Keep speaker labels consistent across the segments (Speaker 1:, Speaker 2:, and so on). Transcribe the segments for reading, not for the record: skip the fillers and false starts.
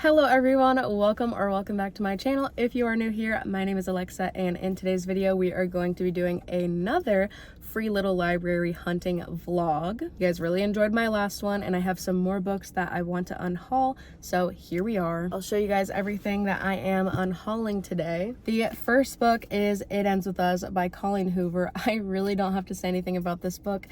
Speaker 1: Hello everyone, welcome back to my channel. If you are new here, my name is Alexa, and in today's video we are going to be doing another free little library hunting vlog. You guys really enjoyed my last one, and I have some more books that I want to unhaul, so here we are. I'll show you guys everything that I am unhauling today. The first book is It Ends With Us by Colleen Hoover. I really don't have to say anything about this book.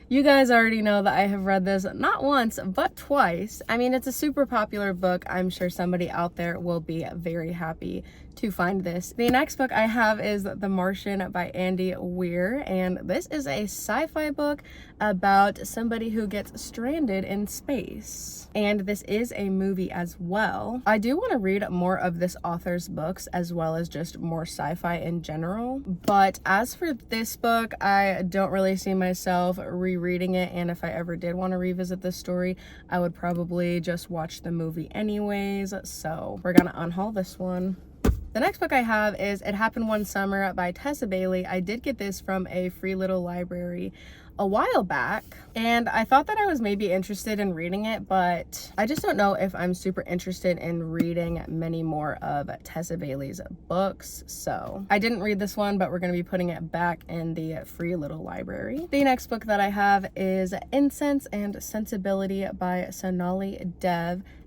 Speaker 1: You guys already know that I have read this not once, but twice. I mean, it's a super popular book. I'm sure somebody out there will be very happy to find this. The next book I have is The Martian by Weir, and this is a sci-fi book about somebody who gets stranded in space. And this is a movie as well. I do want to read more of this author's books as well as just more sci-fi in general. But as for this book, I don't really see myself rereading it, and if I ever did want to revisit this story, I would probably just watch the movie anyways. So we're gonna unhaul this one. The next book I have is It Happened One Summer by Tessa. I did get this from a free little library a while back, and I thought that I was maybe interested in reading it, but I just don't know if I'm super interested in reading many more of Tessa Bailey's books, so I didn't read this one, but we're going to be putting it back in the free little library. The next book that I have is Incense and Sensibility by Sonali,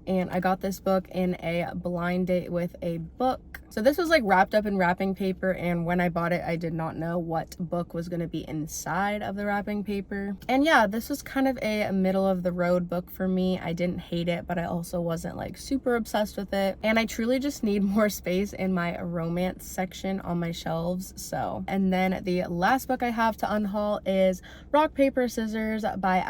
Speaker 1: and I got this book in a blind date with a book. So this was like wrapped up in wrapping paper, and when I bought it, I did not know what book was going to be inside of the wrapping paper. And yeah, this was kind of a middle of the road book for me. I didn't hate it, but I also wasn't like super obsessed with it. And I truly just need more space in my romance section on my shelves. So, and then the last book I have to unhaul is Rock, Paper, Scissors by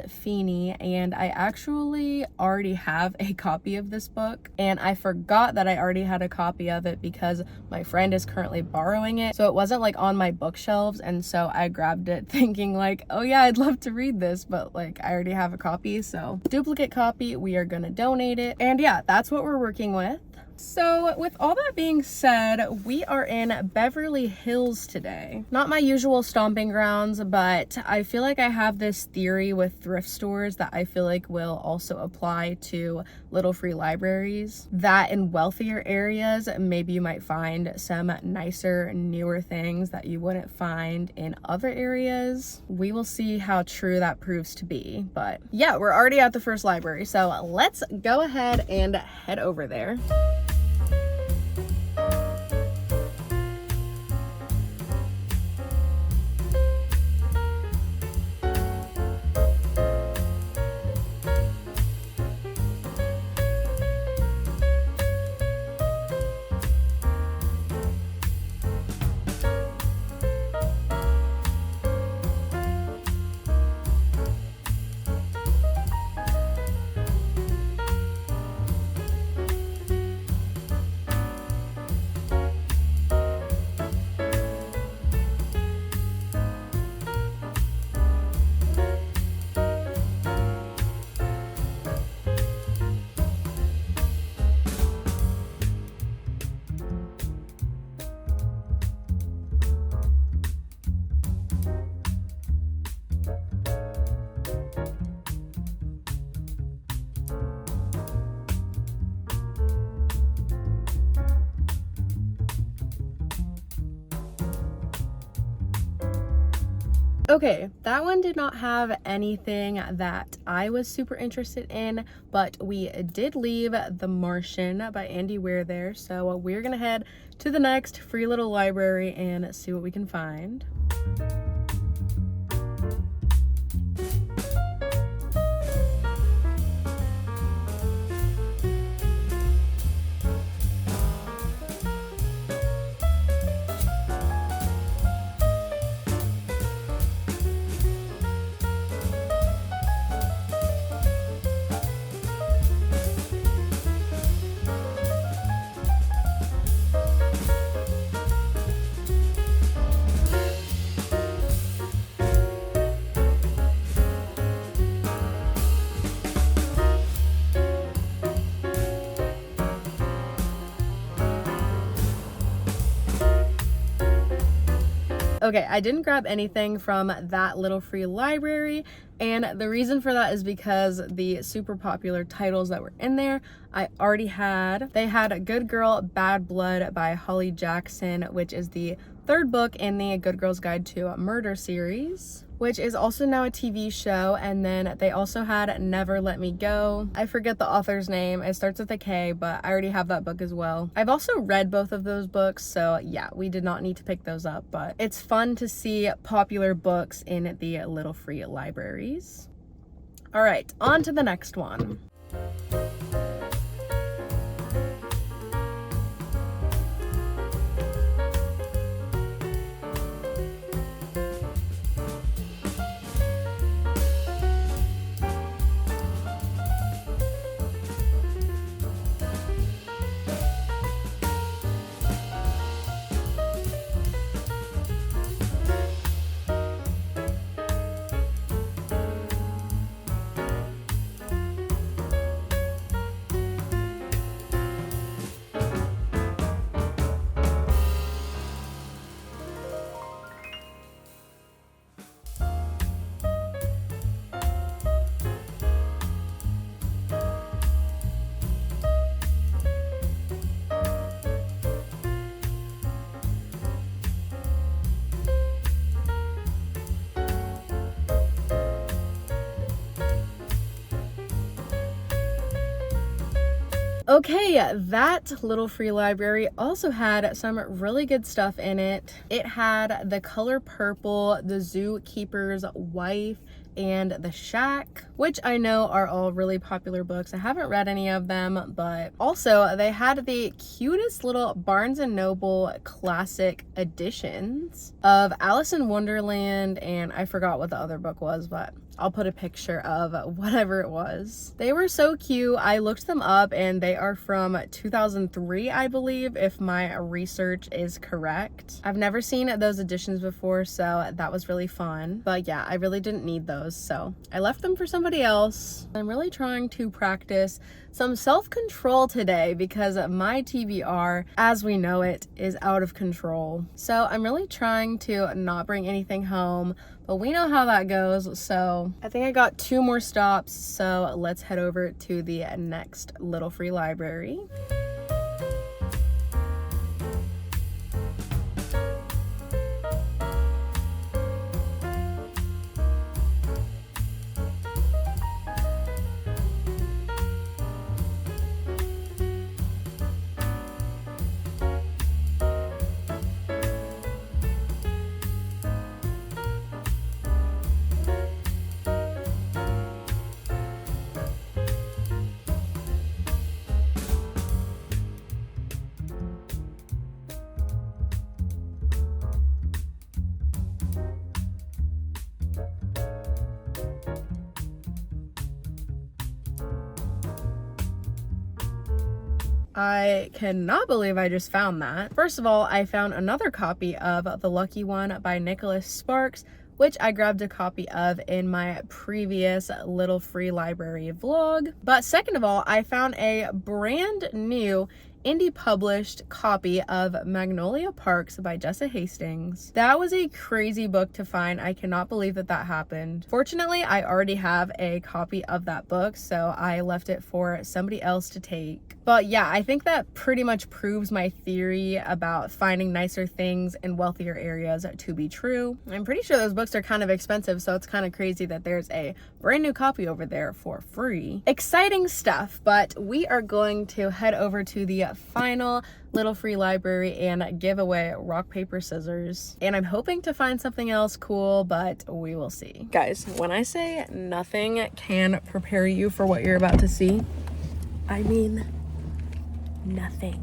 Speaker 1: Feeney, and I actually already have a copy of this book, and I forgot that I already had a copy of it because my friend is currently borrowing it, so it wasn't like on my bookshelves, and so I grabbed it thinking like, oh yeah, I'd love to read this, but like I already have a copy, so duplicate copy, we are gonna donate it. And yeah, that's what we're working with. So with all that being said, we are in Beverly Hills today. Not my usual stomping grounds, but I feel like I have this theory with thrift stores that I feel like will also apply to little free libraries, that in wealthier areas, maybe you might find some nicer, newer things that you wouldn't find in other areas. We will see how true that proves to be, but yeah, we're already at the first library, so let's go ahead and head over there. Okay, that one did not have anything that I was super interested in, but we did leave The Martian by Weir there, so we're gonna head to the next free little library and see what we can find. Okay, I didn't grab anything from that little free library, and the reason for that is because the super popular titles that were in there I already had. They had Good Girl, Bad Blood by Holly Jackson, which is the third book in the Good Girl's Guide to Murder series, which is also now a TV show. And then they also had Never Let Me Go. I forget the author's name. It starts with a K, but I already have that book as well. I've also read both of those books, so yeah, we did not need to pick those up, but it's fun to see popular books in the little free libraries. All right, on to the next one. Okay, that little free library also had some really good stuff in it. It had The Color Purple, The Zookeeper's Wife, and The Shack, which I know are all really popular books. I haven't read any of them, but also they had the cutest little Barnes & Noble classic editions of Alice in Wonderland, and I forgot what the other book was, but I'll put a picture of whatever it was. They were so cute. I looked them up and they are from 2003, I believe, if my research is correct. I've never seen those editions before, so that was really fun. But yeah, I really didn't need those, so I left them for somebody else. I'm really trying to practice some self-control today because my TBR, as we know it, is out of control. So I'm really trying to not bring anything home, but we know how that goes. So I think I got 2 more stops, so let's head over to the next little free library. I cannot believe I just found that. First of all, I found another copy of The Lucky One by Nicholas Sparks, which I grabbed a copy of in my previous little free library vlog. But second of all, I found a brand new indie published copy of Magnolia Parks by Jessa Hastings. That was a crazy book to find. I cannot believe that that happened. Fortunately, I already have a copy of that book, so I left it for somebody else to take. But yeah, I think that pretty much proves my theory about finding nicer things in wealthier areas to be true. I'm pretty sure those books are kind of expensive, so it's kind of crazy that there's a brand new copy over there for free. Exciting stuff, but we are going to head over to the final little free library and give away rock, paper, scissors. And I'm hoping to find something else cool, but we will see. Guys, when I say nothing can prepare you for what you're about to see, I mean nothing.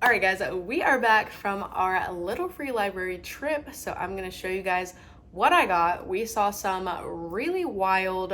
Speaker 1: Alright guys, we are back from our little free library trip, so I'm going to show you guys what I got. We saw some really wild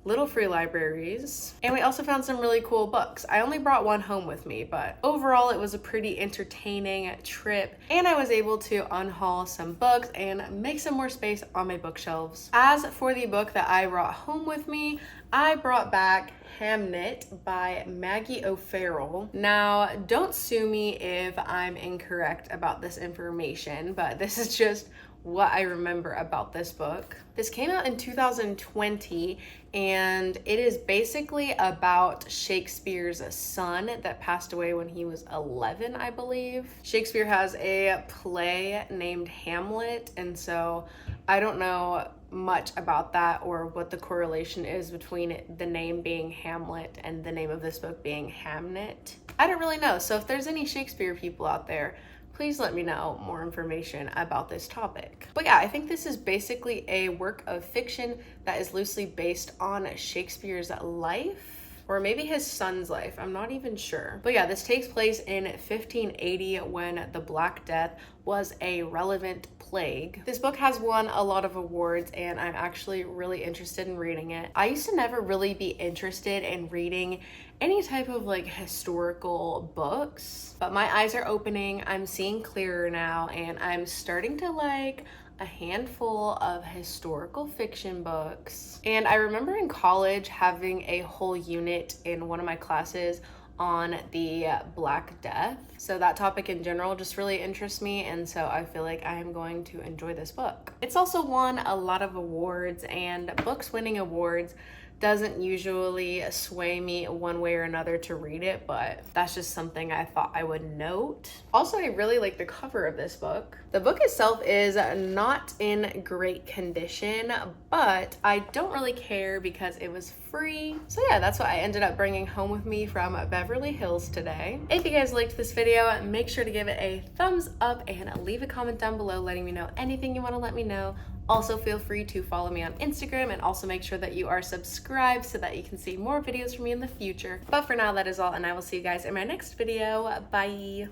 Speaker 1: little free libraries, and we also found some really cool books. I only brought one home with me, but overall it was a pretty entertaining trip, and I was able to unhaul some books and make some more space on my bookshelves. As for the book that I brought home with me, I brought back Hamnet by Maggie O'Farrell. Now, don't sue me if I'm incorrect about this information, but this is just what I remember about this book. This came out in 2020, and it is basically about Shakespeare's son that passed away when he was 11, I believe. Shakespeare has a play named Hamlet, and so I don't know much about that or what the correlation is between the name being Hamlet and the name of this book being Hamnet. I don't really know, so if there's any Shakespeare people out there, please let me know more information about this topic. But yeah, I think this is basically a work of fiction that is loosely based on Shakespeare's life, or maybe his son's life, I'm not even sure. But yeah, this takes place in 1580 when the Black Death was a relevant plague. This book has won a lot of awards, and I'm actually really interested in reading it. I used to never really be interested in reading any type of like historical books, but my eyes are opening, I'm seeing clearer now, and I'm starting to like a handful of historical fiction books. And I remember in college having a whole unit in one of my classes on the Black Death. So that topic in general just really interests me, and so I feel like I am going to enjoy this book. It's also won a lot of awards, and books winning awards doesn't usually sway me one way or another to read it, but that's just something I thought I would note. Also, I really like the cover of this book. The book itself is not in great condition, but I don't really care because it was free. So yeah, that's what I ended up bringing home with me from Beverly Hills today. If you guys liked this video, make sure to give it a thumbs up and leave a comment down below letting me know anything you want to let me know. Also, feel free to follow me on Instagram, and also make sure that you are subscribed so that you can see more videos from me in the future. But for now, that is all, and I will see you guys in my next video. Bye!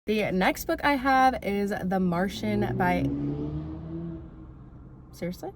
Speaker 1: The next book I have is The Martian by... Seriously?